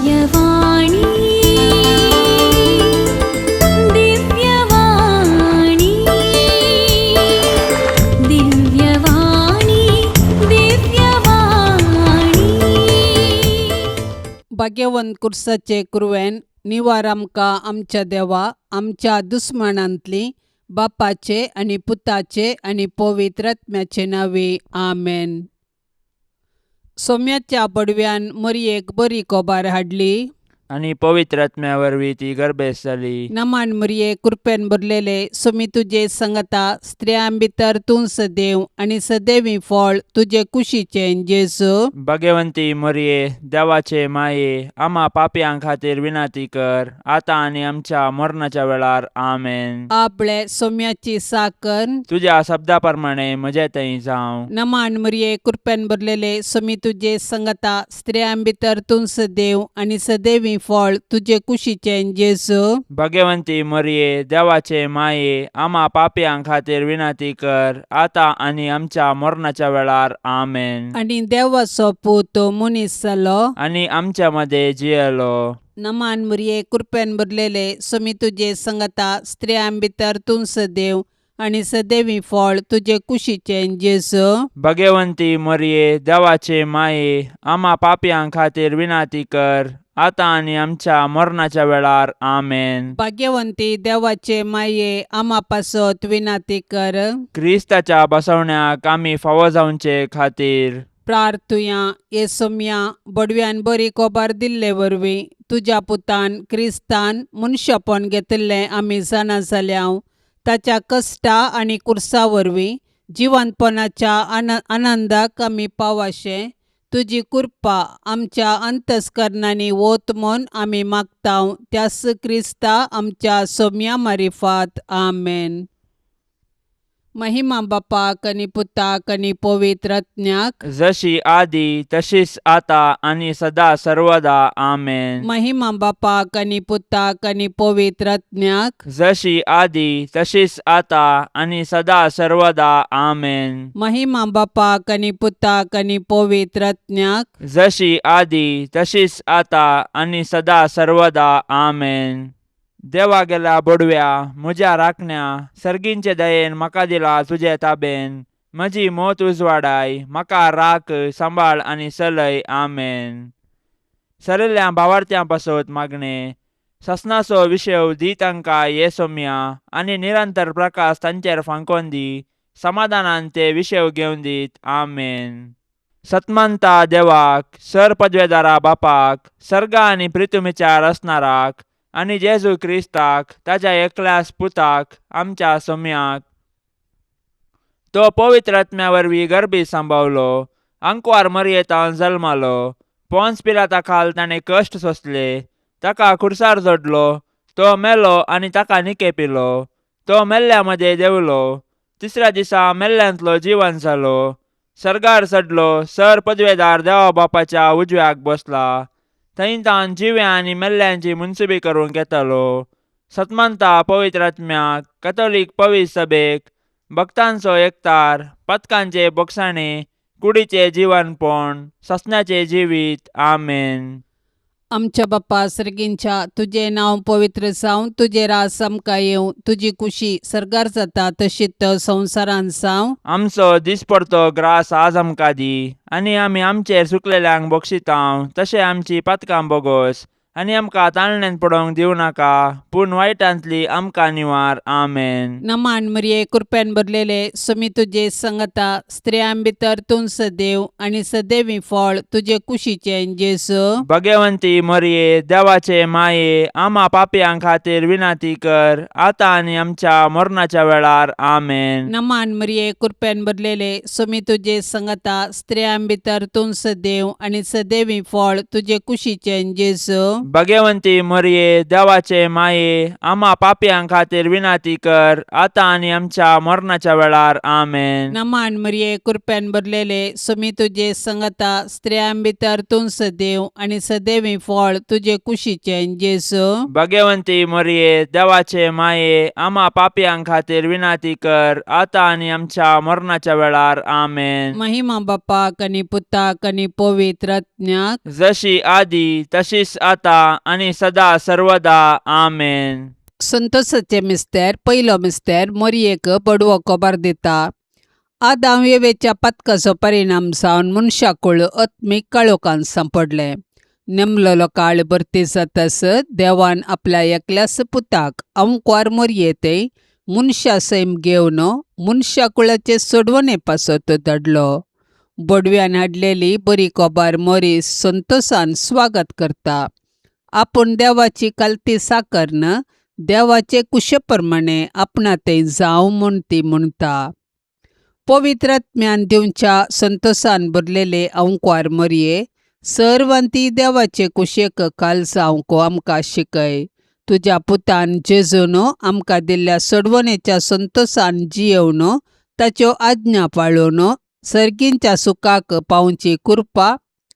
दिव्यवाणी दिव्यवाणी दिव्यवाणी दिव्यवाणी भाग्यवंत कुर्साचे कुरवेन निवार आमकां आमच्या देवा आमच्या दुस्मनांतली बापाचे आनी पुताचे आनी पवित्र आत्म्याचे नावे आमेन. सोम्याच्या पडव्यान मरयेक बरी कोबार हाडली आणि पवित्र आत्म्या वरवीं ती गर्भेस जाली. नमान मरये कृपेन भरलेले सोमी तुजे संगता स्त्रियां भितर तूं सदैव आनी सदैवी फळ तुजे कुशीचे जेजू. भाग्यवंती मरिये देवाचे माये आम्हा पापयां खातीर विनाती कर आता आणि आमच्या मरणाच्या वेळार आमेन. आपले सोम्याची साकर तुझ्या शब्दा प्रमाणे म्हजे थंय जावं. नमान मरये कृपेन भरलेले सोमी तुजे संगता स्त्रियां भितर तूं सदैव आनी सदैवी फळ तुजे कुशीचे जेजू. भाग्यवंती मरिये देवाचे माये आम्हा पापयां खातीर विनाती कर आता आणि आमच्या मरणाच्या वेळार आमेन. आनी देवाचो पूत मनीस जालो आणि आमच्या मध्ये जियेलो. नमान मरये कृपेन भरलेले सोमी तुजे संगता स्त्रियां भितर तूं सदैव आनी सदैवी फळ तुजे कुशीचे जेजू. भाग्यवंती मरिये देवाचे माये आम्हा पापयां खातीर विनाती कर आता आणि आमच्या मरणाच्या वेळार आमेन. भाग्यवंती देवाचे माये आम्हा पासत विनाती कर. क्रिस्ताच्या बसवण्याक आमी फावो जावचे खातीर प्रार्थुया ये सोम्या बडव्यान बरी कोबार दिल्ले वरवीं तुज्या पुतान क्रिस्तान मनशापण घेतिल्लें आमी जाणा जाल्याव ताच्या कश्टा आनी कुर्सा वरवीं जिवंतपणाच्या आनंदाक आमी पावाशे तुजी कृपा आमच्या अंतस्करणांनी वोत म्हूण आमी मागताव त्यास क्रिस्ता आमच्या सोम्या मारिफात आमेन. महिमा बापाक आनी पुताक आनी पवित्र आत्म्याक जशी आदी तशीच आता आणि सदा सर्वदा आमेन. महिमा बापाक आनी पुताक आनी पवित्र आत्म्याक जशी आदी तशीच आता आणि सदा सर्वदा आमेन. महिमा बापाक आनी पुताक आनी पवित्र आत्म्याक जशी आदी तशीच आता आणि सदा सर्वदा आमेन. देवा गेला बडव्या म्हज्या राखण्या सर्गींचे दयेन म्हाका दिला तुजे ताबेन म्हजी मोत उजवाडाय म्हाका राख सांबाळ आनी चलय आमेन. सरिल्ल्या भावार्थ्यां पासत मागणे ससनाचो विशय दी तांकां ये सोम्या आनी निरंतर प्रकाश तांचेर फांकोन दी समाधानान ते विशय घेवन दीत आमेन. सतमंता देवाक सर पदवेदारा बापाक सर्गा आनी पृथ्वीचार असणाराक आनी जेजू क्रिस्ताक ताच्या एकल्याच पुताक आमच्या सोम्याक तो पवित्र आत्म्या वरवीं गर्भी सांबावलो अंकवार मरयेतावन जल्मालो पोंस पिलाता खाल ताणें कश्ट सोंसले ताका खुर्सार जोडलो तो मेलो आनी ताका निकेपिलो तो मेल्ल्या मध्ये देवलो तिसऱ्या दिसा मेल्ल्यांतलो जिवन जालो सर्गार चडलो सर पदवेदार देवा बापाच्या उजव्याक बसला थंय तान जिव्या आनी मेल्ल्यांची मुनसुबी करूंक येतालो. सतमंता पवित्र आत्म्याक कॅथोलीक पवित्र सभेक भक्तांचो एकतार पथकांचे बोगसाणे कुडीचे जीवनपण ससण्याचे जिवीत आमेन. आमच्या बापा सर्गींच्या तुझे नाव पवित्र जावं तुझे रास आमकां येवं तुजी कुशी सर्गार जाता तशीच संवसारान जावं. आमचो दिसपडतो ग्रास आज आमकां दी आनी आमी आमचेर सुकलेल्यांक बक्षितांव तशें आमची पातकां बोगोस आनी आमकां ताळणेन पडोवंक दिवं नाका पूण वायटांतली आमकां निवार आमेन. नमान मरये कृपेन भरलेले सोमी तुजे संगता स्त्रियां भितर तूं सदैव आनी सदैवी फळ तुजे कुशीचे जेजू. भाग्यवंती मरिये देवाचे माये आम्हा पापयां खातीर विनाती कर आता आणि आमच्या मरणाच्या वेळार आमेन. नमान मरये कृपेन भरलेले सोमी तुजे संगता स्त्रियां भितर तूं सदैव आनी सदैवी फळ तुजे कुशीचे जेजू. भाग्यवंती मरिये देवाचे माये आम्हा पापयां खातीर विनाती कर आता आणि आमच्या मरणाच्या वेळार आमेन. नमान मरिये कृप्यान भरलेले सुमी तुझे संगता स्त्रियां भितर तूं सदैव आणि सदैवी फळ तुझे कुशीचे जेसू. भाग्यवंती मरिये देवाचे माये आम्हा पापयां खातीर विनाती कर आता आणि आमच्या मरणाच्या वेळार आमेन. महिमा बापाक आणि पुताक आणि पवित्र आत्म्याक जशी आधी तशीच आता आणि सदा सर्वदा आमेन. संतोषाचे मिस्तेर पयलो मिस्तेर मरियेक बडवो कोबार दिता. आदाम येवेच्या पथकाचो परिणाम जावन मनशाकुळ आत्मीक काळोखान सांपडले. नेमलेलो काळ भरती जातास देवान आपल्या एकल्याच पुताक अंकवार मरियेते मनशा सैम घेवन मनशाकुळाचे सोडवणे पासत धाडलो. बडव्यान हाडलेली बरी कोबार मरी संतोषान स्वागत करता. आपूण देवाची कालती साकरन देवाचे कुशेप्रमाणे आपणा ते जावं म्हूण ती म्हणटा. पवित्र आत्म्यान दिवच्या संतोषान भरलेले अंकवार मरिये सर्वांती देवाचे कुशेक काल जावंक आमकां शिकय. तुज्या पुतान जेजून आमकां दिल्ल्या सोडवणेच्या संतोषान जियेवन ताच्यो आज्ञा पाळून सर्गींच्या सुखाक पावची कृपा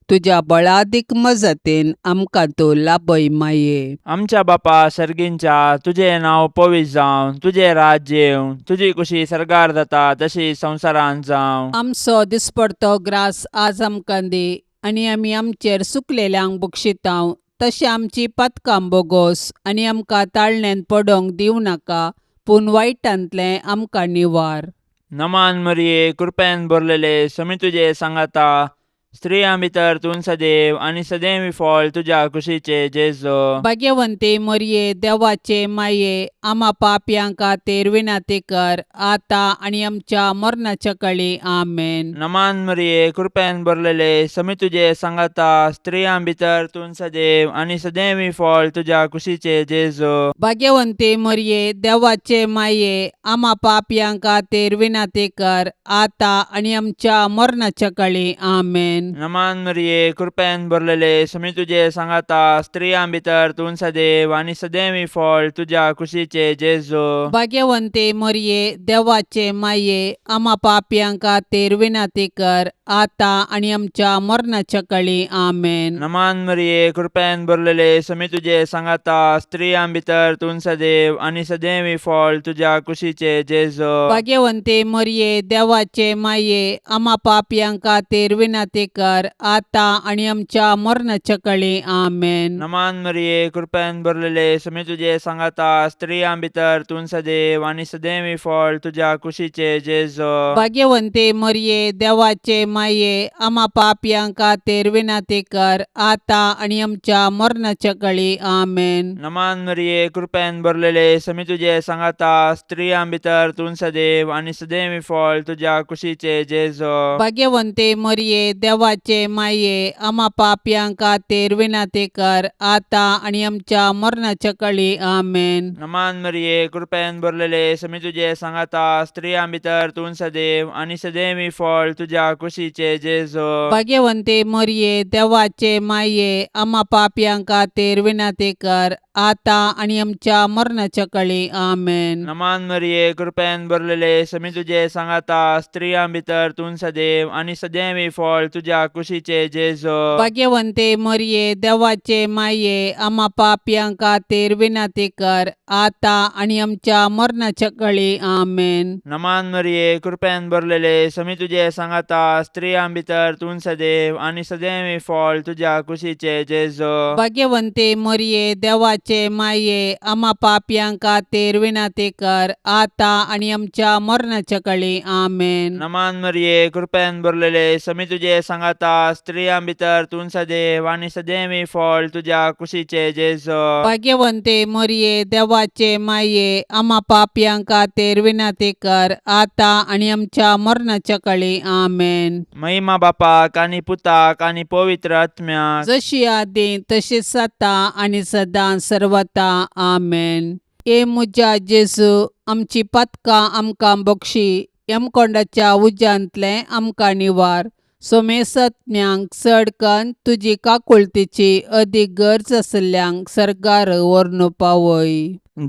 तुज्या बळादीक मजतीन आमकां तो लाभय माये. आमच्या बापा सर्गींच्या तुझे नाव पवित्र जावं, तुझे राज्य येवं, तुझी कुशी सरकार जाता तशी संवसारांत जावं. आमचो दिसपडतो ग्रास आज आमकां दी आनी आमी आमचेर सुकलेल्यांक बक्षितांव. तशें आमची पथकां बोगोस आनी आमकां ताळण्यांत पडोंक दिवं नाका पूण वायटांतले आमकां निवार. नमान मरिये कृपेन भरलेले समी तुझे सांगाता स्त्रियां भितर तूं सदैव आणि सदैवी फळ तुझ्या कुशीचे जेजो. भाग्यवंते मरिये देवाचे माये आम्हा पापयां खातीर विनाती कर आता आणि आमच्या मरणाच्या काळी आमेन. नमान मरिये कृपेन भरलेले समी तुझे सांगाता स्त्रियां भितर तूं सदैव आणि सदैवी फळ तुझ्या कुशीचे जेजो. भाग्यवंते मरिये देवाचे माये आम्हा पापयां खातीर विनाती कर आता आणि आमच्या मरणाच्या काळी आमेन. नमान मरिये कृपेन भरलेले समी तुझे सांगाता स्त्रियां भितर तूं सदैव आणि सदैवी फळ तुझ्या कुशीचे जेजो. भाग्यवंते मरिये देवाचे माये आम्हा पापयां खातीर विनाती कर आता आणि आमच्या मरणाच्या काळी आमेन. नमान मरिये कृपेन भरलेले समी तुझे सांगाता स्त्रियां भितर तूं सदैव आणि सदैवी फळ तुझ्या कुशीचे जेजो. भाग्यवंते मरिये देवाचे माये आम्हा पापयां खातीर विनाती कर आता आणि आमच्या मरणाच्या काळी आमेन. नमान मरिये कृपेन भरलेले समी तुझे सांगाता स्त्रियां भितर तूं सदैव आणि सदैवी फळ तुझ्या कुशीचे जेजो. भाग्यवंते मरिये देवाचे माये आम्हा पापयां खातीर विनाती कर आता आणि आमच्या मरणाच्या काळी आमेन. नमान मरिये कृपेन भरलेले समी तुझे सांगाता स्त्रियां भितर तूं सदैव आणि सदैवी फळ तुझ्या कुशीचे जेजो. भाग्यवंते मरिये देवाचे माये आम्हा पापयां खातीर विनाती कर आता आणि आमच्या मरणाच्या काळी आमेन. नमान मरिये कृपेन भरलेले समी तुझे सांगाता स्त्रियां भितर तूं सदैव आणि सदैवी फळ तुझ्या कुशीचे जेजो. भाग्यवंते मरिये देवाचे माये आम्हा पापयां खातीर विनाती कर आता आणि आमच्या मरणाच्या काळी आमेन. नमान मरिये कृपेन भरलेले समी तुझे सांगाता स्त्रियां भितर तूं सदैव आणि सदैवी फळ तुझ्या कुशीचे जेजो. भाग्यवंते मरिये देवाचे माये आम्हा पापयां खातीर विनाती कर आता आणि आमच्या मरणाच्या काळी आमेन. नमान मरिये कृपेन भरलेले समी तुझे सांगाता स्त्रियां भितर तूं सदैव आणि सदैवी फळ तुझ्या कुशीचे जेजो. भाग्यवंते मरिये देवाचे माये आम्हा पापयां खातीर विनाती कर आता आणि आमच्या मरणाच्या काळी आमेन. नमान मरिये कृपेन भरलेले समी तुझे सांगाता स्त्रियां भितर तूं सदैव आणि सदैवी फळ तुझ्या कुशीचे जेजो. भाग्यवंते मरिये देवाचे माये आम्हा पापयां खातीर विनाती कर आता आणि आमच्या मरणाच्या काळी आमेन. महिमा बापाक आणि पुताक आणि पवित्र आत्म्याक जशी आदी तशीच आता आणि सदां सर्वता आमेन. ए मुजा जेजू आमची पथकां आमकां बक्षी एमकोंडाच्या उज्यांतले आमकां निवार. सोमेसत्म्यांक चड कन्न तुजी काकुळतीची अदीक गरज आसल्ल्यांक सरकार व्हरून पावय.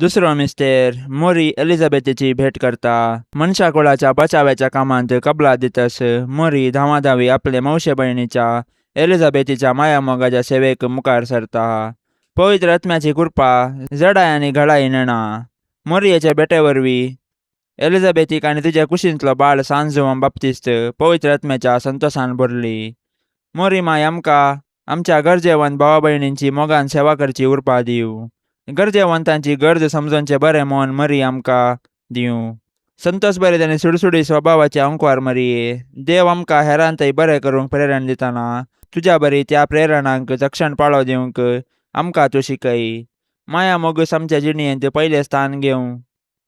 दुसरो मिस्तेर मोरी एलिझाबेथीची भेट करता. मनशा कुळाच्या बचावाच्या कामांत कबलात दितस मोरी धावाधावी आपले मावशे भयणीच्या एलिझाबेथीच्या मायामोगाच्या सेवेक मुखार सरता. पवित्र आत्म्याची कृपा जडाय आनी घडाय नेणा. मोरयेच्या भेटे वरवीं एलिझाबेथीक आनी तुज्या कुशींतलो बाळ सांजुवम बाप्तिस्त पवित्र आत्म्याच्या संतोषान भरली. मोरी माय आमकां आमच्या गरजेवंत भावा भयणींची मोगान सेवा करची उर्बा दिवं. गरजेवंतांची गरज समजोवचें बरें मन मरी आमकां दिवं. संतोष बरें आनी सुडसुडी स्वभावाचे अंकवार मरिये, देव आमकां हेरांतय बरें करूंक प्रेरण दितना तुज्या बरी त्या प्रेरणांक चक्षण पाळो दिवंक आमकां तूं शिकय. माया मोगूस आमच्या जिणयेंत पयलें स्थान घेवं.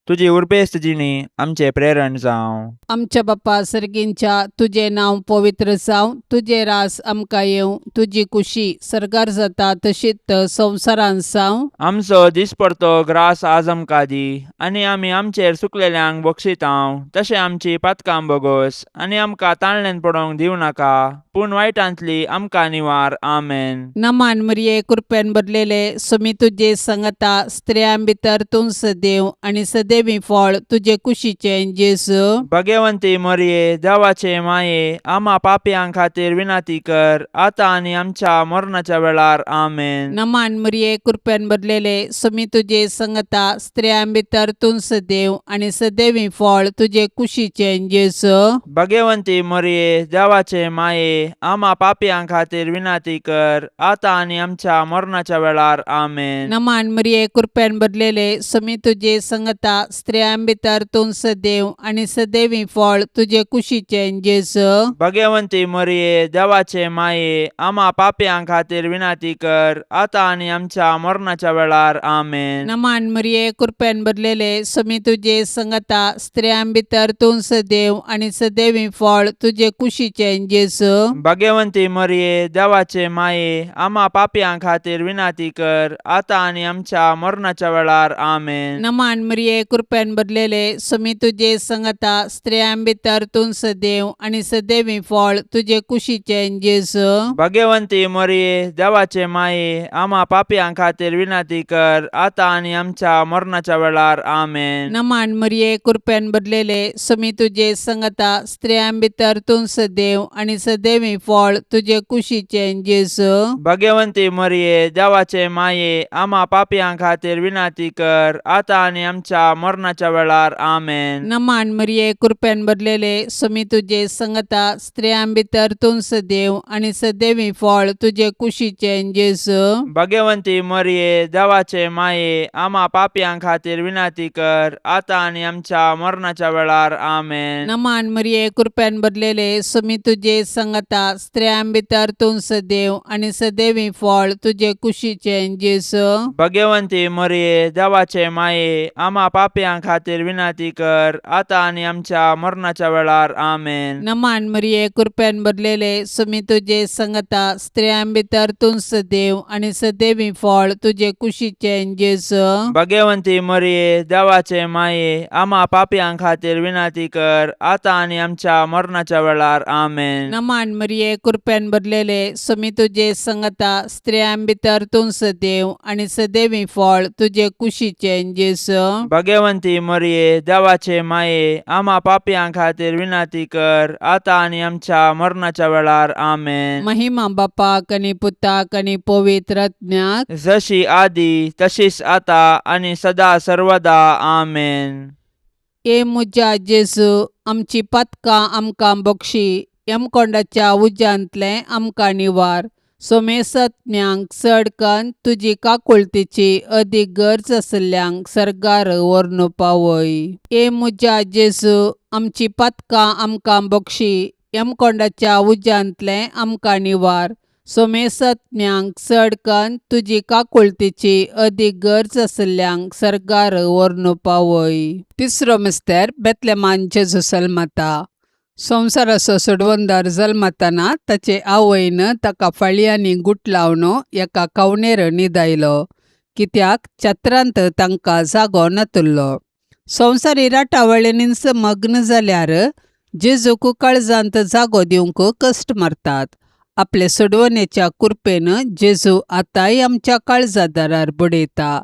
तुजी उर्बेस्त जिणी आमचें प्रेरण जावं. आमच्या बाप्पा सर्गींच्या तुझे नांव पवित्र जावं. तुझे रास आमकां येवं. तुजी कुशी सरकार जाता तशीच संवसारांत जावं. आमचो दिसपडतो ग्रास आज आमकां दी आनी आमी आमचेर सुकलेल्यांक बक्षितांव. तशें आमची पातकां बोगोस आनी आमकां ताळणेन पडोवंक दिवं नाका, पूण वायटांतली आमकां निवार. आमेन. नमान मरिये कृपेन भरलेले सुमी तुजे संगता स्त्रियां भितर तूं सदैव आनी सदैवी फळ तुजे कुशीचें जेजू. भगवंती मरिये देवाचे माये आमा पापयां खातीर विनाती कर, आतां आनी आमच्या मरणाच्या वेळार. आमेन. नमान मरिये कृपेन भरलेले सुमी तुजे संगता स्त्रियां भितर तूं सदैव आनी सदैवी फळ तुजे कुशीचें जेजू. भगवंती मरिये देवाचे माये आमा पापयां खातीर विनाती कर, आतां आनी आमच्या मरणाच्या वेळार. आमेन. नमान मरिये कृपेन भरलेले सुमी तुजे संगता स्त्रियां भितर तूं सदैव आनी सदैवी फळ तुजे कुशीचें जेजू. भगवंती मरिये देवाचे माये आमा पापयां खातीर विनाती कर, आतां आनी आमच्या मरणाच्या वेळार. आमेन. नमान मरिये कृपेन भरलेले सुमी तुजे संगता स्त्रियां भितर तूं सदैव आनी सदैवी फळ तुजे कुशीचें जेजू. भगवंती मरिये देवाचे माये आमा पापयां खातीर विनाती कर, आतां आनी आमच्या मरणाच्या वेळार. आमेन. नमान मरिये कृपेन भरलेले सुमी तुजे संगता स्त्रियां भितर तूं सदैव आनी सदैवी फळ तुजे कुशीचें जेजू. भगवंती मरिये देवाचे माये आमा पापयां खातीर विनाती कर, आतां आनी आमच्या मरणाच्या वेळार. आमेन. नमान मरिये कृपेन भरलेले सुमी तुजे संगता स्त्रियां भितर तूं सदैव आनी सदैवी फळ तुजे कुशीचें जेजू. भगवंती मरिये देवाचे माये आमा पापयां खातीर विनाती कर, आतां आनी आमच्या मरणाच्या वेळार. आमेन. नमान मरिये कृपेन भरलेले सुमी तुजे संगता स्त्रियां भितर तूं सदैव आनी सदैवी फळ तुजे कुशीचें जेजू. भगवंती मरिये देवाचे माये आमा पापयां खातीर विनाती कर, आतां आनी आमच्या मरणाच्या वेळार. आमेन. नमान मरिये कृपेन भरलेले सुमी तुजे संगता स्त्रियां भितर तूं सदैव आनी सदैवी फळ तुजे कुशीचें जेजू. भगवंती मरिये देवाचे माये आमा पापयां खातीर विनाती कर, आतां आनी आमच्या मरणाच्या वेळार. आमेन. नमान मरिये कृपेन भरलेले सुमी तुजे संगता स्त्रियां भितर तूं सदैव आनी सदैवी फळ तुजे कुशीचें जेजू. भगवंती मरिये देवाचे माये आमा पापयां खातीर विनाती कर, आतां आनी आमच्या मरणाच्या वेळार. आमेन. नमान मरिये कृपेन भरलेले सुमी तुजे संगता स्त्रियां भितर तूं सदैव आनी सदैवी फळ तुजे कुशीचें जेजू. भगवंती मरिये देवाचे माये आमा पापयां खातीर विनाती कर, आतां आनी आमच्या मरणाच्या वेळार. आमेन. महिमा बापाक आनी पुताक आनी पवित्र आत्म्याक, जशी आदी तशीच आता आनी सदा सर्वदा. आमेन. ए मुजा जेजू, आमची पातकां आमकां बक्षी, यमकोंडाच्या उज्यांतले आमकां निवार. सोमेसत्म्यांक चड कन्न तुजी काकुळतीची अदीक गरज आसल्ल्यांक सरकार व्हरून पावय. ए मुजा जेजू, आमची पातकां आमकां बक्षी, यमकोंडाच्या उज्यांतले आमकां निवार. सोमेसत्म्यांक चड कन्न तुजी काकुळतीची अदीक गरज आसल्ल्यांक सरकार व्हरून पावय. तिसरो मिस्तेर बेतलेमान जेजू जल्मता. संवसाराचो सोडवंदार जल्मतना ताचे आवयन ताका फाळयांनी गुट लावन एका कवणेर न्हिदायलो, कित्याक चात्रांत तांकां जागो नातुल्लो. संवसारी राटावळींनीच मग्न जाल्यार जेजूक काळजांत जागो दिवंक कश्ट मारतात. आपले सोडवणेच्या कुरपेन जेजू आतांय आमच्या काळजादारार बडयता.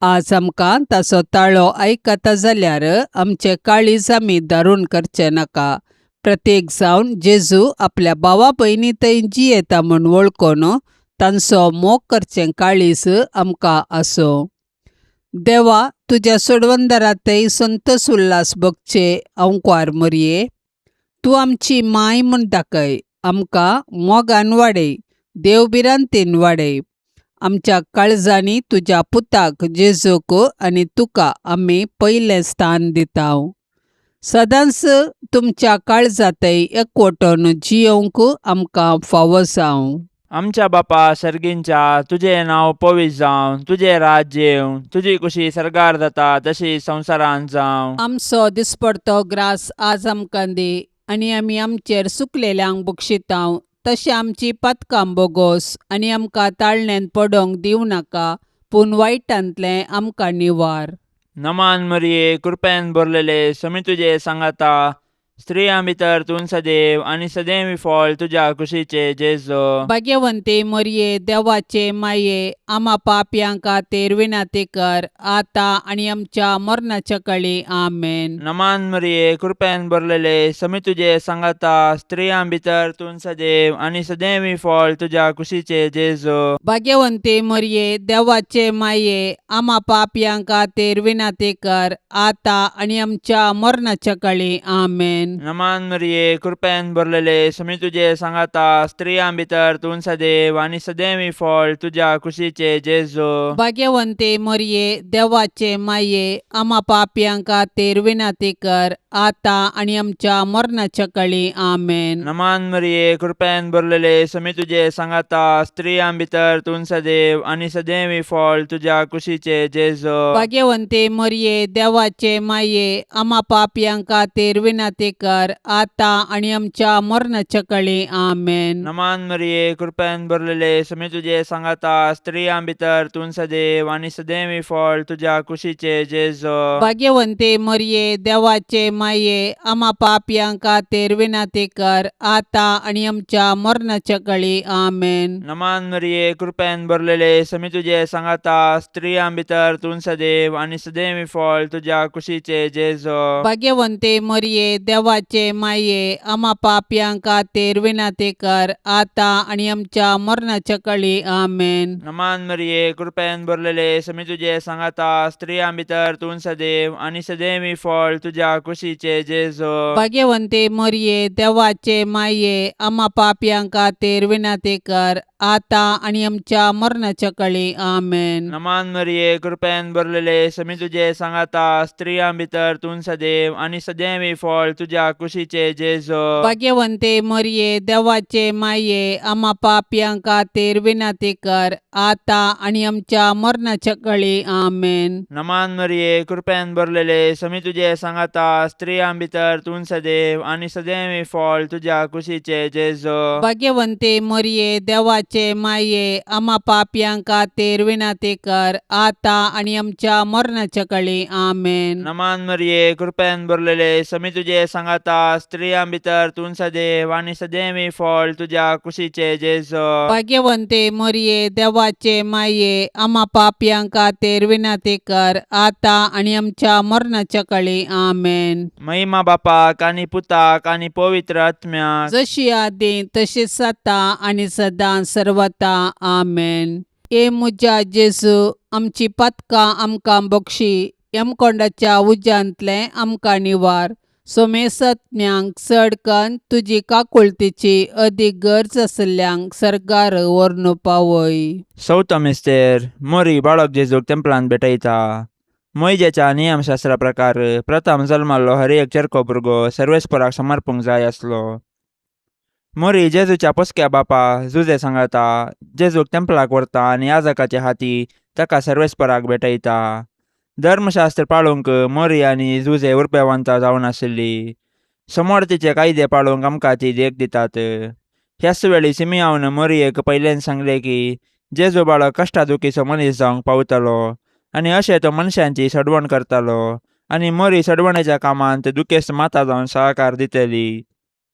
आज आमकां ताचो ताळो आयकता जाल्यार आमचे काळीज आमी दारूण करचे नाका. प्रत्येक जावन जेजू आपल्या भावा भयणी थंय जियेता म्हूण वळखून तांचो मोग करचें काळीज आमकां आसूं. देवा, तुज्या सोडवणदारांतय संतोष उल्हास भोगचे अंकार मरये. तूं आमची माय म्हूण दाखय. आमकां मोगान वाडय, देवबिरांतीन वाडय. आमच्या काळजांनी तुज्या पुताक जेजूक आनी तुका आमी पयलें स्थान दितांव. सदांच तुमच्या काळजांतय एकवटून जियोंक आमकां फावो जावं. आमच्या बापा सर्गींच्या, तुझें नांव पवित्र जावं, तुजें राज्य येवं, तुजी कुशी सरकार जाता तशी संवसारांत जावं. आमचो दिसपडतो ग्रास आज आमकां दी, आनी आमी आमचेर चुकलेल्यांक बक्षितांव. तशें आमची पातकां बोगोस आनी आमकां ताळणेन पडोवंक दिवं नाका, पूण वायटांतलें आमकां निवार. नमान मरिये, कृपेन भरलेले, समी तुजे सांगाता, स्त्रियां भितर तूं सदैव आनी सदैवी फळ तुज्या कुशीचे जेजू. भाग्यवंते मरिये, देवाचे माये, आम्हा पापयांक खातीर विनाती कर, आतां आनी आमच्या मरणाच्या काळी. आमेन. नमान मरिये, कृपेन भरलेले, समी तुजे सांगाता, स्त्रियां भितर तूं सदैव आनी सदैवी फळ तुज्या कुशीचे जेजू. भाग्यवंते मरिये, देवाचे माये, आम्हा पापयांक खातीर विनाती कर, आतां आनी आमच्या मरणाच्या काळी. आमेन. नमान मरिये, कृपेन भरलेले, समी तुजे सांगाता, स्त्रियां भितर तूं सदैव आनी सदैवी फळ तुज्या कुशीचे जेजू. भाग्यवंते मरिये, देवाचे माये, आम्हा पापयांक खातीर विनाती कर, आतां आनी आमच्या मरणाच्या काळी. आमेन. नमान मरिये, कृपेन भरलेले, समी तुजे सांगाता, स्त्रियां भितर तूं सदैव आनी सदैवी फळ तुज्या कुशीचे जेजू. भाग्यवंते मरिये, देवाचे माये, आम्हा पापयांक खातीर विनाती कर, आतां आनी आमच्या मरणाच्या काळी. आमेन. नमान मरिये, कृपेन भरलेले, समी तुजे सांगाता, स्त्रियां भितर तूं सदैव आनी सदैवी फळ तुज्या कुशीचे जेजू. भाग्यवंते मरिये, देवाचे माये, आम्हा पापयांक खातीर विनाती कर, आतां आनी आमच्या मरणाच्या काळी. आमेन. नमान मरिये, कृपेन भरलेले, समी तुजे सांगाता, स्त्रियां भितर तूं सदैव आनी सदैवी फळ तुज्या कुशीचे जेजू. भाग्यवंते मरिये, देवाचे माये, आम्हा पापयांक खातीर विनाती कर, आतां आनी आमच्या मरणाच्या काळी. आमेन. नमान मरिये, कृपेन भरलेले, समी तुजे सांगाता, स्त्रियां भितर तूं सदैव आनी सदैवी फळ तुज्या कुशीचे जेजू. भाग्यवंते मरिये, देवाचे माये, आम्हा पापयांक खातीर विनाती कर, आतां आनी आमच्या मरणाच्या काळी. आमेन. नमान मरिये, कृपेन भरलेले, समी तुजे सांगाता, स्त्रियां भितर तूं सदैव आनी सदैवी फळ तुज्या कुशीचे जेजू. भाग्यवंते मरिये, देवाचे माये, आम्हा पापयांक खातीर विनाती कर, आतां आनी आमच्या मरणाच्या काळी. आमेन. नमान मरिये, कृपेन भरलेले, समी तुजे सांगाता, स्त्रियां भितर तूं सदैव आनी सदैवी फळ तुज्या कुशीचे जेजू. भाग्यवंते मरिये, देवाचे माये, आम्हा पापयांक खातीर विनाती कर, आतां आनी आमच्या मरणाच्या काळी. आमेन. नमान मरिये, कृपेन भरलेले, समी तुजे सांगाता, स्त्रियां भितर तूं सदैव आनी सदैवी फळ तुज्या कुशीचे जेजू. भाग्यवंते मरिये, देवाचे माये, आम्हा पापयांक खातीर विनाती कर, आतां आनी आमच्या मरणाच्या काळी. आमेन. महिमा बापाक आनी पुताक आनी पवित्र आत्म्याक, जशी आदी तशीच आता आनी सदां सर्वता. आमेन. ए मुजा जेजू, आमची पातकां आमकां बक्षी, यमकोंडाच्या उज्यांतले आमकां निवार. सोमेसत्म्यांक चडकन तुजी काकुळतीची अदीक गरज आसल्यांक सरकार व्हरून पावय. चवथो मिस्तेर, मोरी बाळक जेजूक तेंपलांत भेटयता. मोइजेच्या नियमशास्त्रा प्रकार प्रथम जल्माल्लो हर एक चरको भुरगो सर्वेस्पराक समर्पूंक जाय आसलो. मोरी जेजूच्या पोसक्या बापा जुजे सांगाता, जेजूक तेंपलाक व्हरता आनी याजकाचे हाती ताका सर्वेस्पराक भेटयता. धर्मशास्त्र पाळूंक मोरी आनी जुजे उरपेवंतां जावन आशिल्लीं. समोर तिचे कायदे पाळूंक आमकां ती देख दितात. ह्याच वेळी सिमियोन मोरयेक पयलें सांगलें की जेजू बाळक कश्टादुखीचो मनीस जावंक पावतलो आनी अशें तो मनशांची सडवण करतालो आनी मोरी सडवण्याच्या कामांत दुखेस्त माता जावन सहकार दितली.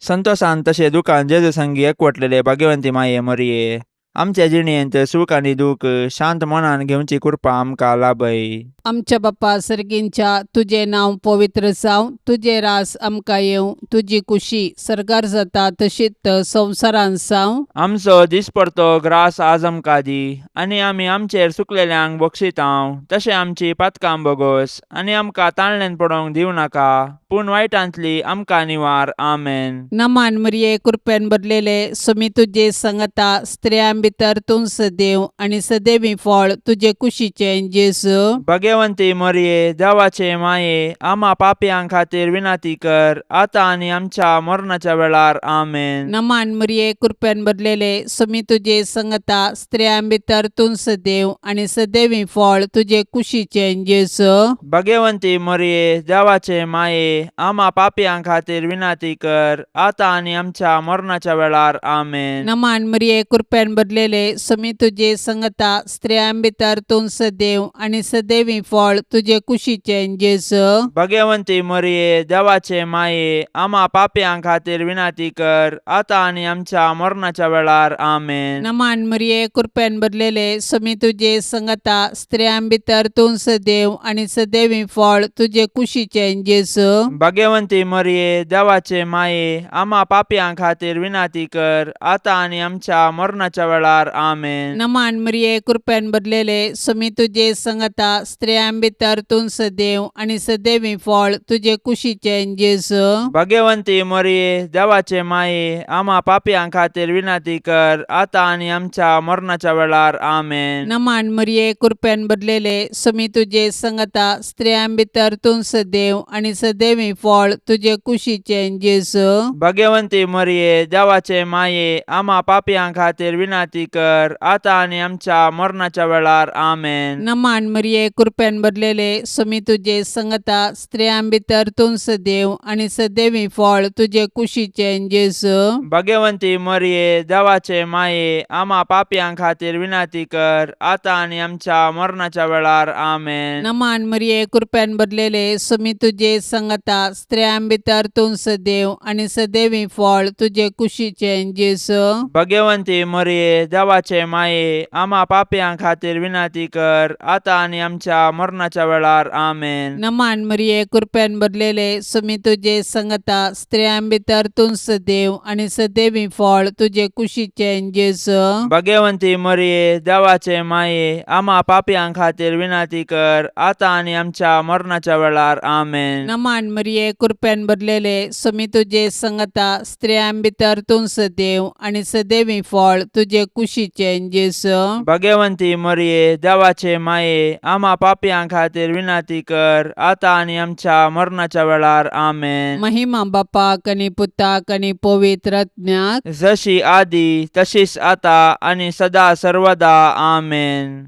संतोषान तशें दुखान जेजू संगी एकवटलेले भाग्यवंती माये मोरये, आमच्या जिणेंत सूख आनी दूख शांत मनान घेवची कृपा आमकां लाभय. आमच्या बाप्पा सर्गींच्या तुझे नाव पवित्र जावं, तुझे रास आमकां येवं, तुजी कुशी सरकार जाता तशीच संवसारान जावं. आमचो दिसपडतो ग्रास आज आमकां दी, आनी आमी आमचेर सुकलेल्यांक बक्षितांव. तशें आमची पातकां बोगोस, आनी आमकां ताळणेन पडोवंक दिवं नाका, पूण वायटांतली आमकां निवार. आमेन. नमान मरिये कृपेन भरलेले समी तुझे संगता स्त्रियां भितर तूं सदैव आनी सदैवी फळ तुझे कुशीचें जेजू. भाग्यवंती मोरये, देवाचे माये, आम्हा पापयांक खातीर विनाती कर, आतां आनी आमच्या मरणाच्या वेळार. आमेन. नमान मरिये कृपेन भरलेले समी तुझे संगता स्त्रियां भितर तूं सदैव आनी सदैवी फळ तुझे कुशीचें जेजू. भाग्यवंती मोरये, देवाचे माये, आम्हा पापयांक खातीर विनाती कर, आतां आनी आमच्या मरणाच्या वेळार. आमेन. नमान मरिये कृपेन भरलेले समी तुझे संगता स्त्रियां भितर तूं सदैव आनी सदैवी फळ तुझे कुशीचें जेजू. भाग्यवंती मोरये, देवाचे माये, आम्हा पापयांक खातीर विनाती कर, आतां आनी आमच्या मरणाच्या वेळार. आमेन. नमान मरिये कृपेन भरलेले समी तुझे संगता स्त्रियां भितर तूं सदैव आनी सदैवी फळ तुझे कुशीचें जेजू. भाग्यवंती मोरये, देवाचे माये, आम्हा पापयांक खातीर विनाती कर, आतां आनी आमच्या मरणाच्या वेळार. आमेन. नमान मरिये कृपेन भरलेले समी तुझे संगता स्त्रियां भितर तूं सदैव आनी सदैवी फळ तुझे कुशीचें जेजू. भाग्यवंती मोरये, देवाचे माये, आम्हा पापयांक खातीर विनाती कर, आतां आनी आमच्या मरणाच्या वेळार. आमेन. नमान मरिये कृपेन भरलेले समी तुझे संगता स्त्रियां भितर तूं सदैव आनी सदैवी फळ तुझे कुशीचें जेजू. भाग्यवंती मोरये, देवाचे माये, आम्हा पापयांक खातीर विनाती कर, आतां आनी आमच्या मरणाच्या वेळार. आमेन. नमान मरिये कृपेन भरलेले समी तुझे संगता स्त्रियां भितर तूं सदैव आनी सदैवी फळ तुझे कुशीचें जेजू. भाग्यवंती मोरये, देवाचे माये, आम्हा पापयांक खातीर विनाती कर, आतां आनी आमच्या मरणाच्या वेळार. आमेन. नमान मरिये कृपेन भरलेले समी तुझे संगता स्त्रियां भितर तूं सदैव आनी सदैवी फळ तुझे कुशीचें जेजू. भाग्यवंती मोरये, देवाचे माये, आम्हा पापयांक खातीर विनाती कर, आतां आनी आमच्या मरणाच्या वेळार. आमेन. नमान मरिये कृपेन भरलेले समी तुझे संगता स्त्रियां भितर तूं सदैव आनी सदैवी फळ तुझे कुशीचें जेजू. भाग्यवंती मोरये, देवाचे माये, आम्हा पापयांक खातीर विनाती कर, आतां आनी आमच्या मरणाच्या वेळार. आमेन. नमान मरिये कृपेन भरलेले समी तुझे संगता स्त्रियां भितर तूं सदैव आनी सदैवी फळ तुझे कुशीचें जेजू. भाग्यवंती मोरये, देवाचे माये, आम्हा पापयांक खातीर विनाती कर, आतां आनी आमच्या मरणाच्या वेळार. आमेन. महिमा बापाक आनी पुताक आनी पवित्र आत्म्याक, जशी आदी तशीच आतां आनी सदा सर्वदा. आमेन.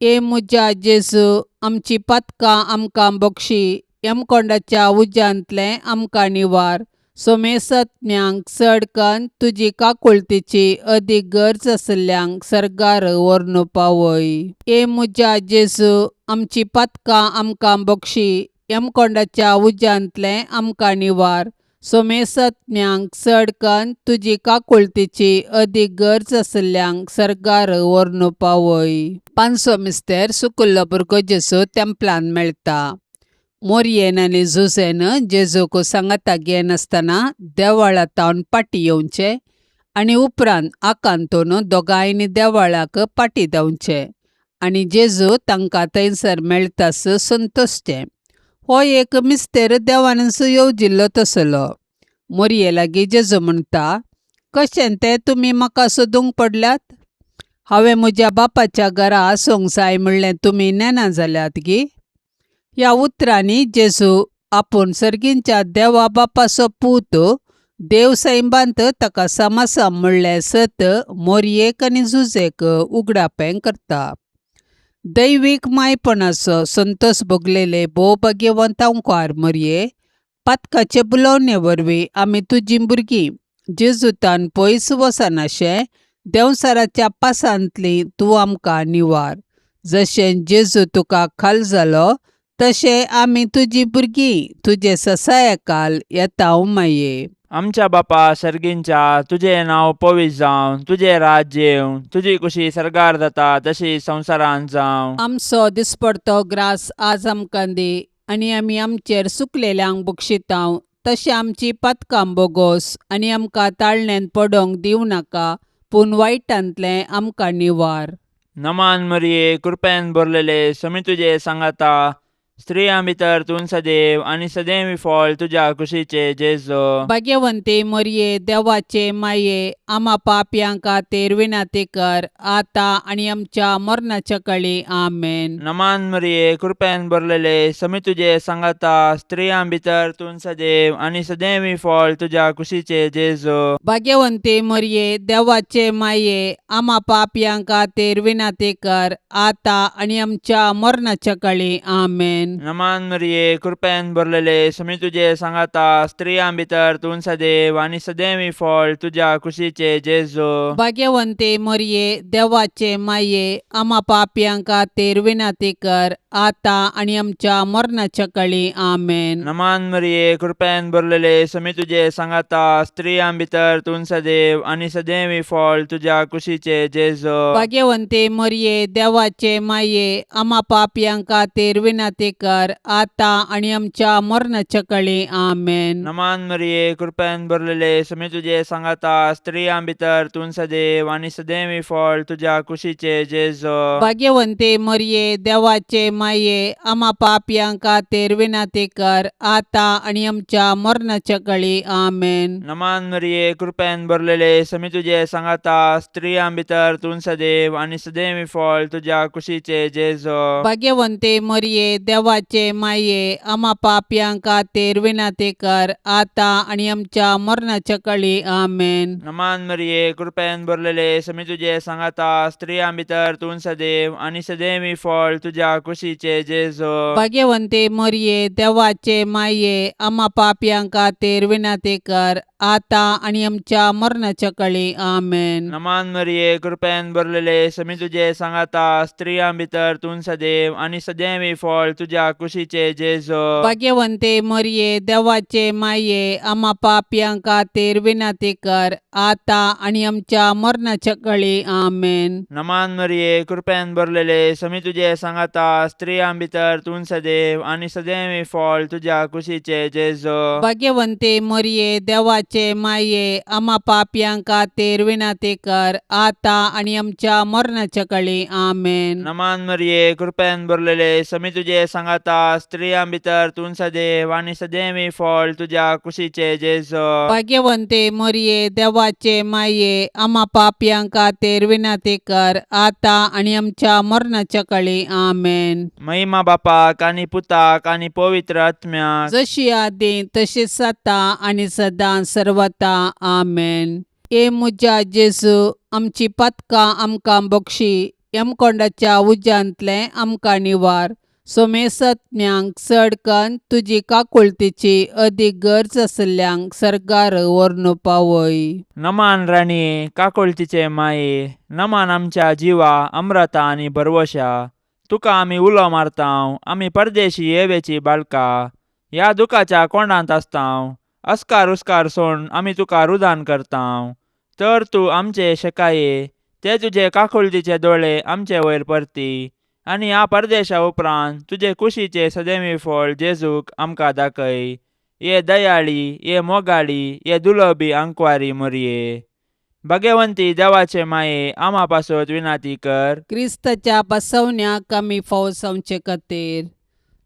ए मुजा जेजू, आमची पातकां आमकां बक्षी, यमकोंडाच्या उज्यांतले आमकां निवार. सोमेसत्म्यांक चडकन तुजी काकुळतीची अदीक गरज आसल्यांक सरकार व्हरून पावय. ए मुजा जेजू, आमची पातकां आमकां बक्षी, यमकोंडाच्या उज्यांतले आमकां निवार. सोमेसत्म्यांक चडकन तुजी काकुळतीची अदीक गरज आसल्यांक सरकार व्हरून पावय. पांचवो मिस्तेर सुकुल्लो भुरगो जेजू तेंपलान मेळटा. मोरयेन आनी झुजेन जेजूक सांगाता घेयन आसतना देवळांतावन पाटी येवचे आनी उपरांत आकांतून दोगांयनी देवळाक पाटी देंवचे आनी जेजू तांकां थंयसर मेळटास संतोसचे. हो एक मिस्तेर देवानच येवजिल्लो तसलो. मोरये लागीं जेजू म्हणटा, कशें तें तुमी म्हाका सोदूंक पडल्यात? हांवें म्हज्या बापाच्या घरा आसूंक जाय म्हणलें तुमी नेना जाल्यात गी. ह्या उतरांनी जेजू आपूण सर्गींच्या देवा बापाचो पूत देव सैबांत ताका समासम म्हणलें सत मोरयेक आनी झुजेक उगडापें करता. दैवीक मायपणाचो संतोष भोगलेले भोव भाग्यवंतांकार मोरये, पातकाचे बुलोवणे वरवीं आमी तुजीं भुरगीं जेजूतान पयस वचनाशें देंवसाराच्या पासांतलीं तूं आमकां निवार. जशें जेजू तुका खाल जालो तशे आमी तुजी भुरगीं तुजे ससायकाल येता माये. आमच्या बापा सर्गींच्या तुझे नाव पवित्र जावं, तुझे राज्य येवं, तुझी कुशी सरकार जाता तशी संवसारांत जावं. आमचो दिसपडतो ग्रास आज आमकां दी, आनी आमी आमचेर सुकलेल्यांक बक्षितांव. तशें आमची पातकां बोगोस आनी आमकां ताळण्यांत पडोंक दिवं नाका, पूण वायटांतलें आमकां निवार. नमान मरिये, कृपेन भरलेले, समी तुझे सांगाता, स्त्रियां भितर तूं सदैव आनी सदैवी फळ तुझ्या कुशीचे जेजो. भाग्यवंते मरिये, देवाचे माये, आम्हा पापयांक खातीर विनाती कर, आता आनी आमच्या मरणाच्या काळी आमेन. नमान मरिये, कृपेन भरलेले, समी तुझे सांगाता, स्त्रियां भितर तूं सदैव आनी सदैवी फळ तुझ्या कुशीचे जेजो. भाग्यवंते मरिये, देवाचे माये, आम्हा पापयांक खातीर विनाती कर, आता आनी आमच्या मरणाच्या काळी आमेन. नमान मरिये, कृपेन भरलेले, समी तुझे सांगाता, स्त्रियां भितर तूं सदैव आनी सदैवी फळ तुझ्या कुशीचे जेजो. भाग्यवंते मरिये, देवाचे माये, आम्हा पापयांक खातीर विनाती कर, आता आनी आमच्या मरणाच्या काळी आमेन. नमान मरिये, कृपेन भरलेले, समी तुझे सांगाता, स्त्रियां भितर तूं सदैव आनी सदैवी फळ तुझ्या कुशीचे जेजो. भाग्यवंते मरिये, देवाचे माये, आम्हा पापयांक खातीर विनाती कर, आता आनी आमच्या मरणाच्या काळी आमेन. नमान मरिये, कृपेन भरलेले, समी तुझे सांगाता, स्त्रियां भितर तूं सदैव आनी सदैवी फळ तुझ्या कुशीचे जेजो. भाग्यवंते मरिये, देवाचे माये, आम्हा पापयांक खातीर विनाती कर, आता आनी आमच्या मरणाच्या काळी आमेन. नमान मरिये, कृपेन भरलेले, समी तुझे सांगाता, स्त्रियां भितर तूं सदैव आनी सदैवी फळ तुझ्या कुशीचे जेजो. भाग्यवंते मरिये, देवाचे माये, आम्हा पापयांक खातीर विनाती कर, आता आनी आमच्या मरणाच्या काळी आमेन. नमान मरिये, कृपेन भरलेले, समी तुझे सांगाता, स्त्रियां भितर तूं सदैव आनी सदैवी फळ तुझ्या कुशीचे जेजो. भाग्यवंते मरिये, देवाचे माये, आम्हा पापयांक खातीर विनाती कर, आता आनी आमच्या मरणाच्या काळी आमेन. नमान मरिये, कृपेन भरलेले, समी तुझे सांगाता, स्त्रियां भितर तूं सदैव आनी सदैवी फळ तुझ्या कुशीचे जेजो. भाग्यवंते मरिये, देवाचे माये, आम्हा पापयांक खातीर विनाती कर, आता आनी आमच्या मरणाच्या काळी आमेन. नमान मरिये, कृपेन भरलेले, समी तुझे सांगाता, स्त्रियां भितर तूं सदैव आनी सदैवी फळ तुझ्या कुशीचे जेजो. भाग्यवंते मरिये, देवाचे माये, आम्हा पापयांक खातीर विनाती कर, आता आनी आमच्या मरणाच्या काळी आमेन. नमान मरिये, कृपेन भरलेले, समी तुझे सांगाता, स्त्रियां भितर तूं सदैव आनी सदैवी फळ तुझ्या कुशीचे जेजो. भाग्यवंते मरिये, देवाचे माये, आम्हा पापयांक खातीर विनाती कर, आता आनी आमच्या मरणाच्या काळी आमेन. महिमा बापाक आनी पुताक आनी पवित्र आत्म्याक, जशी आदी तशीच आता आनी सदां सर्वता आमेन. ए मुजा जेजू, आमची पातकां आमकां बक्षी, यमकोंडाच्या उज्यांतले आमकां निवार. सोमेसत्म्यांक चड कन्न तुजी काकुळतीची अदीक गरज आसल्यांक सरकार व्हरून पावय. नमान राणये, काकुळतीचे माये, नमान आमच्या जिवा, अमृता आनी भरवशा. तुका आमी उलो मारतांव, आमी परदेशी येवेची बाळकां, ह्या दुखाच्या कोंडांत आसतांव. अस्कार उस्कार सोडून आमी तुका रुदान करतांव. तर तूं आमचे शेकाये, ते तुजे काकुळतीचे दोळे आमचे वयर परती, आनी ह्या परदेशा उपरांत तुजे कुशीचे सदैवी फळ जेजूक आमकां दाखय. ये दयाळी, ये मोगाळी, ये दुलोबी आंकवारी मरिये. भाग्यवंती देवाचे माये, आम्हा पासत विनाती कर. क्रिस्ताच्या बसवण्याक आमी फावो जावचे खातीर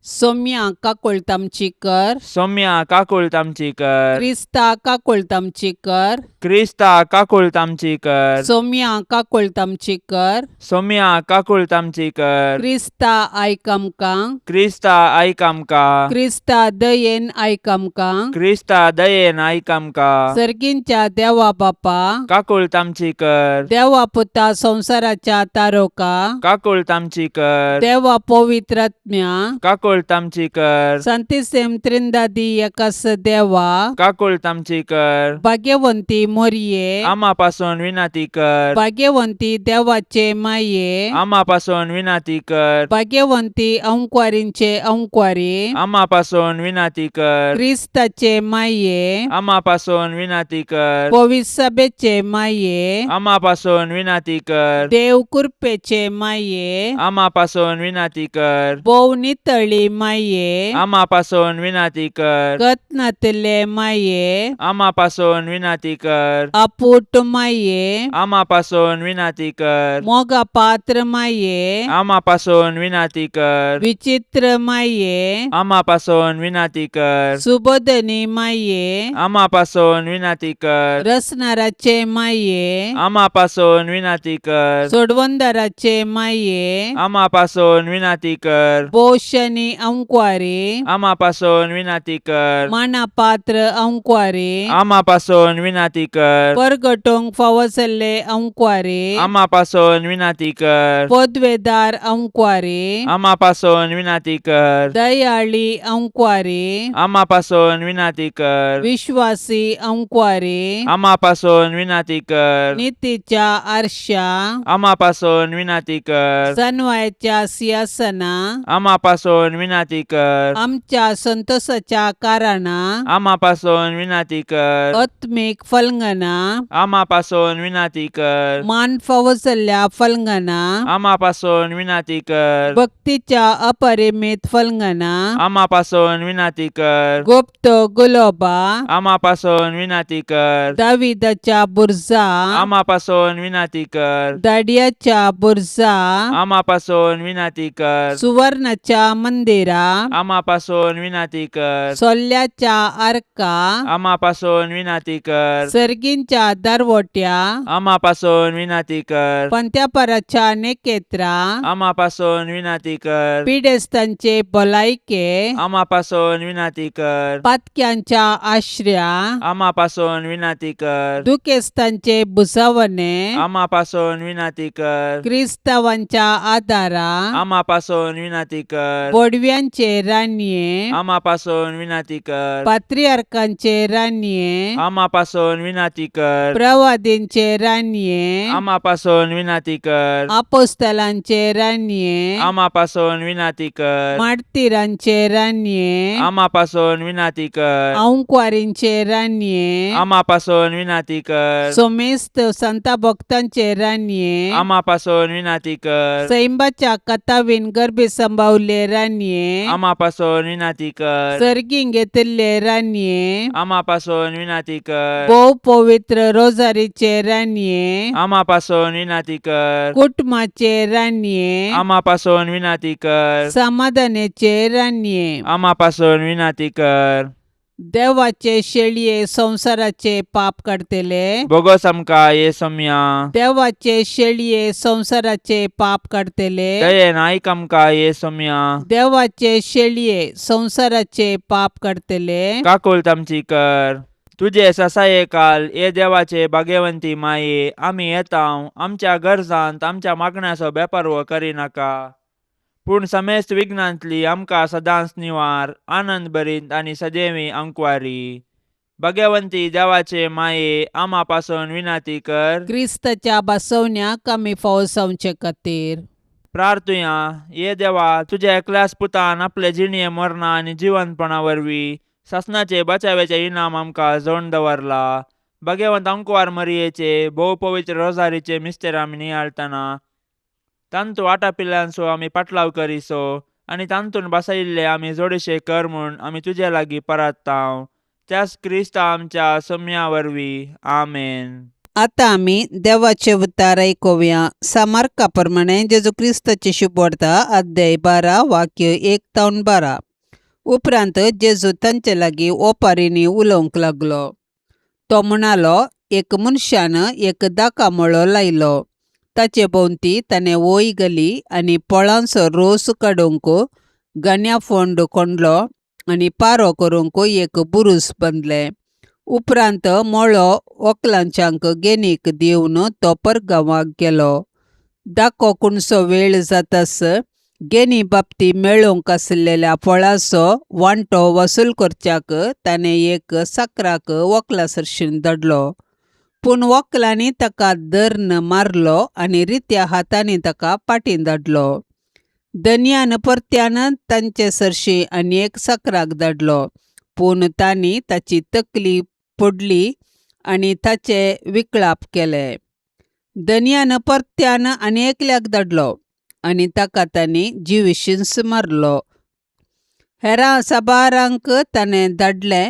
सौम्या काकुळतामची कर. सौम्या काकुळतामची कर. क्रिस्ता काकुळतामची कर. क्रिस्ता काकुळतामची कर. सौम्या काकुळतामची कर. सौम्या काकुळतामची कर. क्रिस्ता आयक आमकां. क्रिस्ता आयक आमकां. क्रिस्ता दयेन आयक आमकां. क्रिस्ता दयेन आयक आमकां. सर्गींच्या देवा बापा, काकुळतामची कर. देवा पुता संवसाराच्या तारोका, काकुळतामची कर. देवा पवित्र आत्म्या, काकुळ काकुळ तामची कर Santíssim Trindade Yakas Deva, काकुळ तामची कर भाग्यवंती मोरये, आम्हापासून विनंती कर भाग्यवंती देवाचे माये, आम्हापासून विनंती कर भाग्यवंती अंकुवारींचे अंकुवारी, आम्हापासून विनंती कर ख्रिस्ताचे माये, आम्हापासून विनंती कर पवित्र सभेचे माये, आम्हापासून विनंती कर देव कृपेचे माये, आम्हापासून विनंती कर बोव नितळी माये, आम्हापासून विनंती कर कत्नातले माये, आम्हापासून विनंती कर अपूट माये, आम्हापासून विनंती कर मोगा पात्र माये, आम्हापासून विनंती कर विचित्र माये, आम्हापासून विनंती कर सुबोधनी माये, आम्हापासून विनंती कर रसनाराचे माये, आम्हापासून विनंती कर सोडवंदाराचे माये, आम्हापासून विनंती कर बोशनी अंकुवारी, आम्हापासून विनंती कर मानापात्र अंकुवारी, आम्हापासून विनंती कर परगटोंक फावसले अंकुवारी, आम्हापासून विनंती कर पदवेदार अंकुवारी, आम्हापासून विनंती कर दयाळी अंकुवारी, आम्हापासून विनंती कर विश्वासी अंकुवारी, आम्हापासून विनंती कर नीतीच्या आरशा, आम्हापासून विनंती कर सनवायच्या सिंहासना, आम्हापासून विनंती कर आमच्या संतोषाच्या कारणा, आम्हापासून विनंती कर आत्मिक फलंगना, आम्हापासून विनंती कर मान फावसल्या फलंगना, आम्हापासून विनंती कर भक्तीच्या अपरिमित फलंगना, आम्हापासून विनंती कर गुप्त गुलोबा, आम्हापासून विनंती कर दाविदाच्या बुरजा, आम्हापासून विनंती कर दाडियाच्या बुरजा, आम्हापासून विनंती कर सुवर्णाच्या मंदिरा, आम्हापासून विनंती कर सोल्ल्याच्या आरका, आम्हापासून विनंती कर सर्गींच्या दरवट्या, आम्हापासून विनंती कर पंत्यापराच्या नेकेत्रा, आम्हापासून विनंती कर पिडेस्तांचे भलायके, आम्हापासून विनंती कर पातक्यांच्या आश्रया, आम्हापासून विनंती कर दुखेस्तांचे बुसावणे, आम्हापासून विनंती कर क्रिस्तावांच्या आदारा, आम्हापासून विनंती कर बोडव्यांचे रान्ये, आम्हापासून विनंती कर पात्रियार्कांचे रान्ये, आम्हापासून विनंती कर प्रवादींचे रान्ये, आम्हापासून विनंती कर आपोस्तलांचे रान्ये, आम्हापासून विनंती कर मार्तिरांचे रान्ये, आम्हापासून विनंती कर अंकुवारींचे रान्ये, आम्हापासून विनंती कर सोमेस्त संता भक्तांचे रान्ये, आम्हापासून विनंती कर सैंबाच्या कथावीन गर्भे संभावले रान्ये, आम्हापासून विनंती कर सर्गीं घेतले रान्ये, आम्हापासून विनंती कर बहु पवित्र रोजारीचे रान्ये, आम्हापासून विनंती कर कुटुंबाचे रान्ये, आम्हापासून विनंती कर समाधानाचे रान्ये, आम्हापासून विनंती कर देवाचे शेळये संसाराचे पाप काढतेले, बोगस आमका येसम्या देवाचे शेळये संसाराचे पाप काढतेले, दयेन ऐक आमका येसम्या देवाचे शेळये संसाराचे पाप काढतेले, काकुल तामची कर तुझे ससाये काल ये देवाचे भाग्यवंती माये आम्ही येताव आमच्या गरजांत आमच्या मागण्याचो बेपर्व करी नाका पूण समेस्त विघ्नांतली आमकां सदांच निवार आनंद भरीत आनी सदैवी अंकुवारी भाग्यवंती देवाचे माये आम्हा पासून विनंती कर क्रिस्ताच्या बसवण्याक आमी फावसावचे खातीर प्रार्थुया ये देवा तुझ्या एकल्याच पुतान आपले जिणये मरणा आनी जिवंतपणा वरवीं सासनाचे बचावेचे इनाम आमकां जोडून दवरला भाग्यवंत अंकुवार मरियेचे भोव पवित्र रोजारीचे मिस्तेर आमी नियाळतना तांतू आटा पिल्ल्यांचो आमी पाटलाव करिसो आनी तांतून बसयिल्ले आमी जोडशे कर म्हूण आमी तुजे लागीं परताव त्याच क्रिस्ता आमच्या सम्या वरवीं आमेन. आतां आमी देवाचे उतार आयकुया. सामार्का प्रमाणे जेजू क्रिस्ताची शुभवार्ता अध्याय 12 वाक्य 1-12. उपरांत जेजू तांचे लागीं ओपारींनी उलोवंक लागलो. तो म्हणालो, एक मनशान एक दाका मळो लायलो. ताचे भोंवती ताणें वोय घाली आनी फळांचो रोस काडूंक गाण्या फोंड कोंडलो आनी पारो करूंक एक बुरूस बांदलें. उपरांत मळो वखलांच्यांक गेनीक दिवन तो परगांवाक गेलो. दाको कुणसो वेळ जातास गेनी बाबती मेळोवंक आसलेल्या फळाचो वांटो वसूल करच्याक ताणें एक साकराक वक्ला सरशीन धाडलो. पूण वक्लांनी ताका धर्न मारलो आनी रित्या हातांनी ताका पाटीन धाडलो. धन्यान परत्यान तांचे सरशी आनी एक साकराक धाडलो, पूण तांणी ताची तकली फोडली आनी ताचे विकळाप केले. धन्यान परत्यान आनी एकल्याक धाडलो आनी ताका तांणी जिवीशींच मारलो. हेरां साबारांक ताणें धाडले,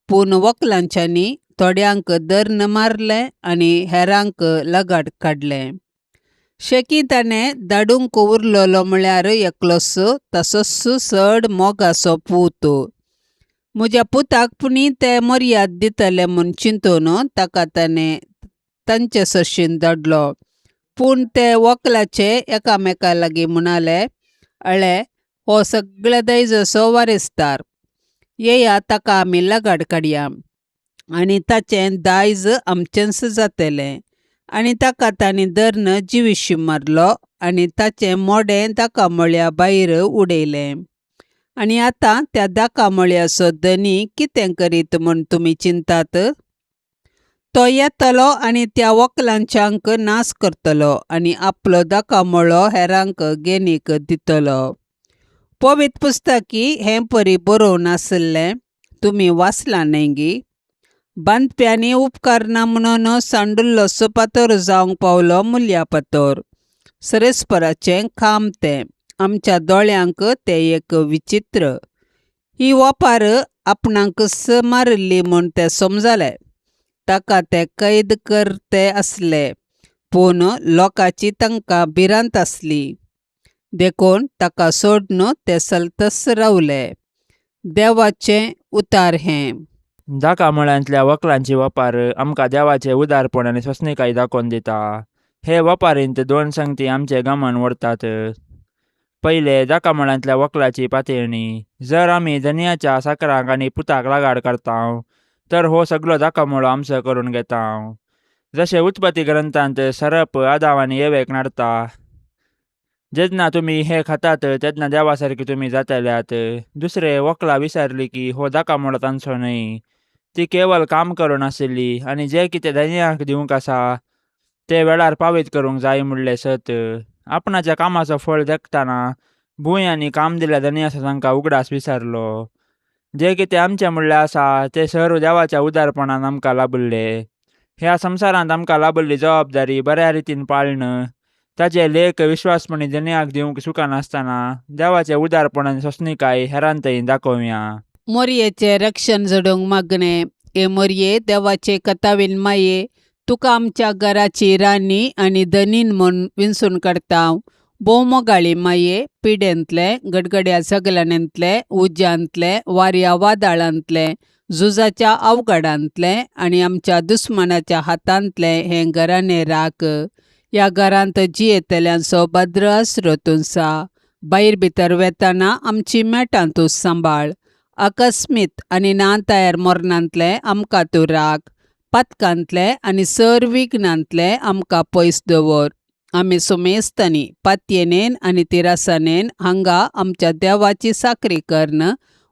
पूण वक्लांच्यांनी थोड्यांक धर्न मारले आनी हेरांक लगाट काडले. शेकी ताणें धाडूंक उरलोलो म्हळ्यार एकलोच तसोच चड मोगाचो पूत. म्हज्या पुताक पुणी ते मर्याद दितले म्हूण चिंतून ताका ताणें तांचे सरशीन धाडलो. पूण ते वक्लाचे एकामेका लागीं म्हणाले, अळे हो सगळ्या दैजाचो वारेस्तार, येया ताका आमी लगाट काडया आनी ताचें दायज आमचेंच जातलें. आनी ताका तांणी धर्न जिवीशी मारलो आनी ताचें मोडें दाकामळ्या भायर उडयलें. आनी आतां त्या दाकामळ्याचो धनी कितें करीत म्हूण तुमी चिंतात? तो येतलो आनी त्या वक्लांच्यांक नास करतलो आनी आपलो दाकामळो हेरांक गेनीक दितलो. पवित्र पुस्तकी हें परी बरोवन आसलें तुमी वाचलां न्हय गी? बांदप्यांनी उपकार ना म्हणून सांडुल्लो पातोर जावंक पावलो मुल्यापातोर. सरेस्पराचें खांब तें, आमच्या दोळ्यांक तें एक विचित्र. ही वपार आपणांक मारिल्ली म्हूण तें समजलें. ताका ते कैद करते आसले, पूण लोकांची तांकां भिरांत आसली देखून ताका सोडून ते सलतस रावले. देवाचें उतार हें. दाकामळ्यांतल्या वक्लांची वपार आमकां देवाचें उदारपण आनी स्वसनिकाय दाखोवन दिता. हे वपारींत दोन संगती आमचें गमन व्हरतात. पयले दाकामळ्यांतल्या वक्लाची पातळणी. जर आमी धन्याच्या साकराक आनी पुताक लागाड करता तर हो सगळो दाकामळो आमचो करून घेता. जशें उत्पत्ती ग्रंथांत सरप आदाम आनी येवेक नाडता, जेन्ना तुमी हे खातात तेन्ना देवा सारकी तुमी जातल्यात. दुसरे वक्ला विचारली की हो दाकामळो तांचो न्हय, ती केवळ काम करून आशिल्ली आनी जें कितें धन्याक दिवंक आसा ते वेळार पावीत करूंक जाय म्हणलें सत. आपणाच्या कामाचो फळ देखताना भूंय आनी काम दिल्या धन्याचो तांकां उगडास विचारलो. जें कितें आमचें म्हणलें आसा ते सर्व देवाच्या उदारपणान आमकां लाबुल्ले. ह्या संवसारांत आमकां लाबुल्ली जबाबदारी बऱ्या रितीन पाळणं, ताचे लेख विश्वासपणी धन्याक दिवंक सुखानासतना देवाचें उदारपण आनी स्वसनिकाय हेरांतय दाखोवया. मोरयेचें रक्षण जडोवंक मागणे. ए मोरये, देवाचे कथावीन माये, तुका आमच्या घराची राणी आनी धनीन म्हूण विंचून काडटा. भोवमोगाळी माये, पिडेंतले, गडगड्या झगलांतले, उज्यांतले, वाऱ्या वादळांतले, झुजाच्या अवघडांतले आनी आमच्या दुस्मनाच्या हातांतले हें घराणें राख. ह्या घरांत जियेतल्यांचो भद्र आसरो तुसा. भायर भितर वेताना आमची मेटां तूं सांबाळ. अकस्मीत आनी ना तयार मरणांतले आमकां तूं राख. पातकांतले आनी सर विघ्नांतले आमकां पयस दवर. आमी सुमेस्तानी पातयेनेन आनी तिरासानेन हांगा आमच्या देवाची साकरी करन,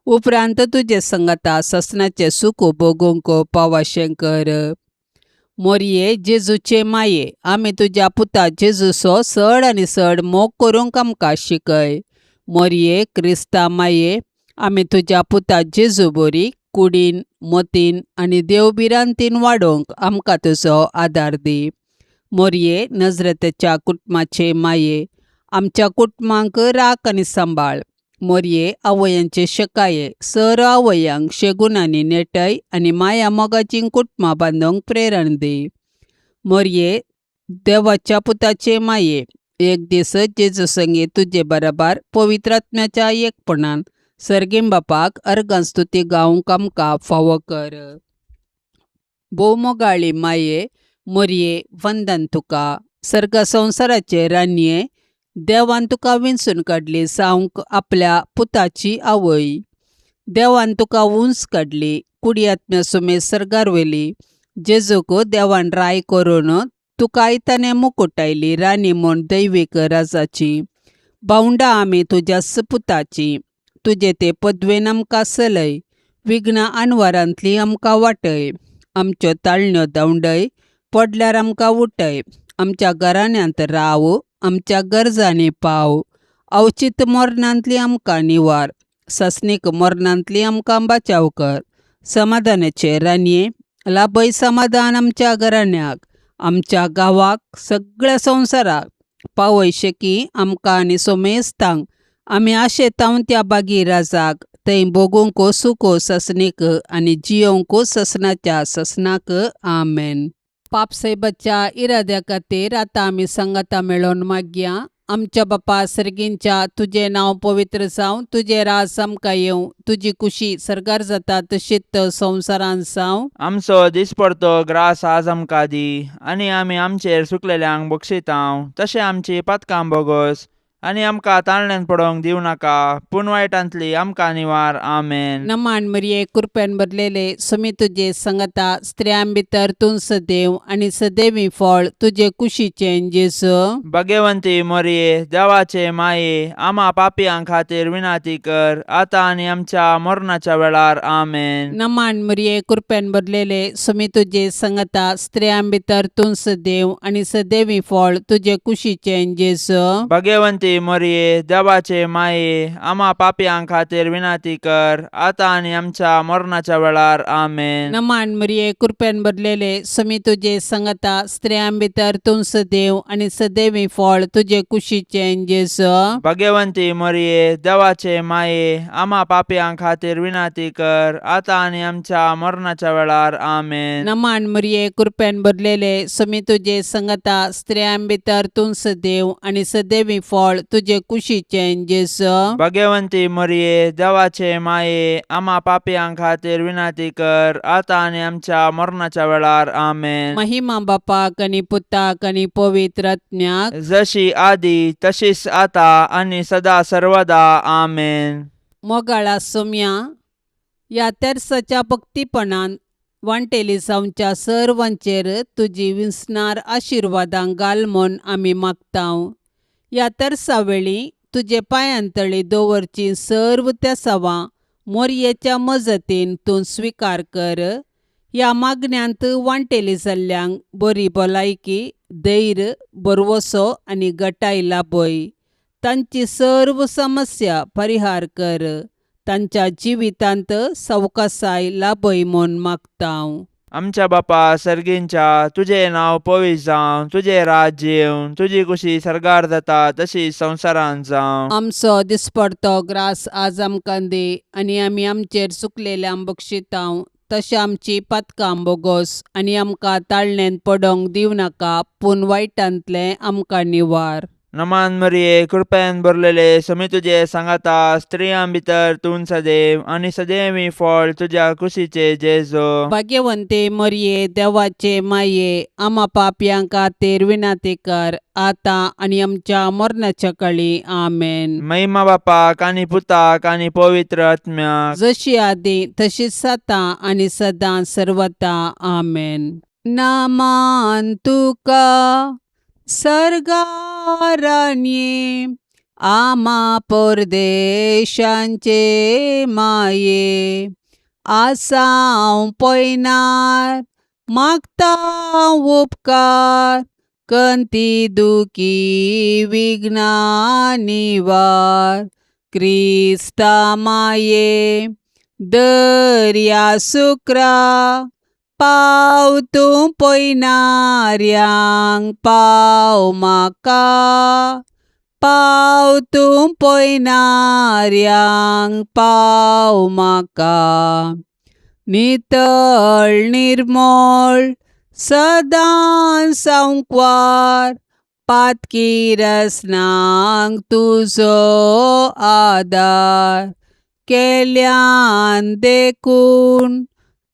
उपरांत तुजे संगता ससनाचें सूख भोगूंक पावाशें कर. मोरये, जेजूचे माये, आमी तुज्या पुता जेजूचो चड आनी चड मोग करूंक आमकां शिकय. मोरये, क्रिस्ता माये, आमी तुज्या पुता जेजू बरी कुडीन, मतीन आनी देवबिरांतीन वाडोवंक आमकां तुजो आदार दी. मोरये, नजरेच्या कुटुंबाचे माये, आमच्या कुटुंबांक राख आनी सांबाळ. मोरये, आवयांचे शेकाये, सर आवयांक शेगुणांनी नेटय आनी माया मोगाची कुटुंबां बांदूंक प्रेरण दी. मोरये, देवाच्या पुताचे माये, एक दीस जेजू संगे तुजे बराबर पवित्र आत्म्याच्या एकपणान सर्गीम बापाक अर्गां स्तुती गावंक आमकां फावो कर. भोवमोगाळी माये, मोरये, वंदन तुका. सर्ग संवसाराचे रान्ये, देवान तुका विंचून काडली जावंक आपल्या पुताची आवय. देवान तुका उंच काडली, कुडी आत्म्या सुमेर सर्गार व्हेली. जेजूक देवान राय करून तुका आयताने मुकुट आयली राणी म्हूण दैवीक राजाची. भावंडा आमी तुज्या सपुताची, तुजे ते पदवेन आमकां सलय, विघ्ना आनवारांतली आमकां वाटय, आमच्यो ताळण्यो दवंडय, पडल्यार आमकां उठय, आमच्या घराण्यांत राव, आमच्या गरजांनी पाव, अवचित मरणांतली आमकां निवार, ससनीक मरणांतली आमकां बचाव कर, समाधानाचे रानये, लाभय समाधान आमच्या घराण्याक, आमच्या गांवाक, सगळ्या संवसाराक, पावय शेकी आमकां आनी सोमेस्तांक, आमी आशेताव त्या बागी राजाक, थंय भोगूंक सुको ससनीक आनी जियोंक ससनाच्या ससनाक आमेन. पापसैबाच्या इराद्या खातीर आतां आमी संगता मेळोन मागया. आमच्या बापा सर्गींच्या, तुजें नांव पवित्र जावं, तुजें रास आमकां येवं, तुजी कुशी सरकार जाता तशीच संवसारांत जावं. आमचो दिसपडतो ग्रास आज आमकां दी, आनी आमी आमचेर सुकलेल्यांक बक्षितांव, तशें आमची पातकां बोगोस, आनी आमकां ताळण्यांत पडोवंक दिवं नाका, पूण वायटांतली आमकां निवार. आमेन. नमान मरिये कृपेन भरलेले, समी तुजे संगता, स्त्रियां भितर तूं सदैव, आनी सदैवी फळ तुजे कुशीचें जेजू. भाग्यवंती मरिये, देवाचे माये, आम्हा पापियां खातीर विनाती कर, आतां आनी आमच्या मरणाच्या वेळार. आमेन. नमान मरिये कृपेन भरलेले, समी तुजे संगता, स्त्रियां भितर तूं सदैव, आनी सदैवी फळ तुजे कुशीचें जेजू. भाग्यवंती मरिये, देवाचे माये, आम्हा पापियां खातीर विनाती कर, आतां आनी आमच्या मरणाच्या वेळार. आमेन. नमान मरिये कृपेन भरलेले, समी तुजे संगता, स्त्रियां भितर तूं सदैव, आनी सदैवी फळ तुजे कुशीचें जेजू. भाग्यवंती मरिये, देवाचे माये, आम्हा पापियां खातीर विनाती कर, आतां आनी आमच्या मरणाच्या वेळार. आमेन. नमान मरिये कृपेन भरलेले, समी तुजे संगता, स्त्रियां भितर तूं सदैव, आनी सदैवी फळ तुजे कुशीचें जेजू. भाग्यवंती मरिये, देवाचे माये, आम्हा पापियां खातीर विनाती कर, आतां आनी आमच्या मरणाच्या वेळार. आमेन. महिमा बापाक आनी पुताक आनी पवित्र आत्म्याक, जशी आदी तशीच आता आनी सदा सर्वदा. आमेन. मोगाळा सोम्या, ह्या तेर्साच्या भक्तीपणान वांटेली जावच्या सर्वांचेर तुजी विस्नार आशिर्वादां घाल म्हूण आमी मागतांव. ह्या तेर्सा वेळी तुजे पांयांतळी दवरची सर्व त्या सवां मोरयेच्या मजतीन तूं स्विकार कर. ह्या मागण्यांत वांटेली जाल्ल्यांक बरी भलायकी, धैर्य, बरवसो आनी घटाय लाभय. तांची सर्व समस्या परिहार कर. तांच्या जिवितांत सवकासाय लाभय म्हूण मागतांव. आमच्या बापा सर्गींच्या, तुझे नाव पवित्र जावं, तुझे राज्य येवं, तुझी कुशी सरकार जाता तशी संवसारांत जावं. आमचो दिसपडतो ग्रास आज आमकां दे, आनी आमी आमचेर चुकलेल्यांक बक्षितांव, तशें आमची पातकां बोगोस, आनी आमकां ताळणेंत पडोवंक दिवं नाका, पूण वायटांतलें आमकां निवार. नमान मरिये, कृपेन भरलेले, समी तुजे सांगाता, स्त्रियां भितर तूं सदैव, आनी सदैवी फळ तुज्या कुशीचे जेजू. भाग्यवंते मरिये, देवाचे माये, आम्हा पापयां खातीर विनाती कर, आतां आनी आमच्या मरणाच्या काळी. आमेन. महिमा बापाक आनी पुताक आनी पवित्र आत्म्याक, जशी आदी तशीच आतां आनी सदां सर्वता. आमेन. नामान तुका सर्गारान्ये, आम्हा परदेशांचे माये, आसांव पयनार मागता उपकार, कंती दुखी विघ्ना निवार. क्रिस्ता माये, दर्या सुक्रा, पाव तूं पयनाऱ्यांक, पाव म्हाका, पाव तूं पयनाऱ्यांक, पाव म्हाका. नितळ निर्मळ सदां सांकवार, पातकी रसनांक तुजो आदार. केल्यान देखून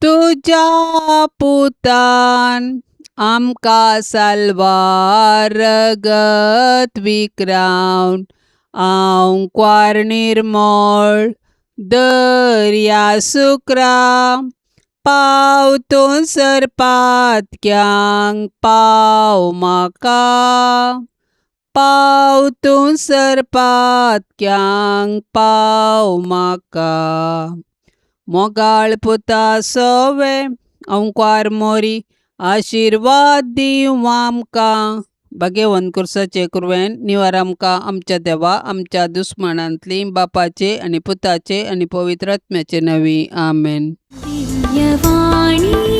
तुज्या पुतान, आमकां साल्वार रगत विक्रावन. आंकवार निर्मळ दर्या सुक्रा, पाव तूं सरपातक्यांक, पाव म्हाका, पाव तूं सरपातक्यांक पाव म्हाका मोगाळ पुता सवे ओंकार मोरी आशिर्वाद दिव आमकां भाग्यवन कुर्साचे कुरवेन निवार आमकां आमच्या देवा आमच्या दुस्मनांतली बापाचे आनी पुताचे आनी पवित्र आत्म्याचे नवी आमेन. दिव्यवाणी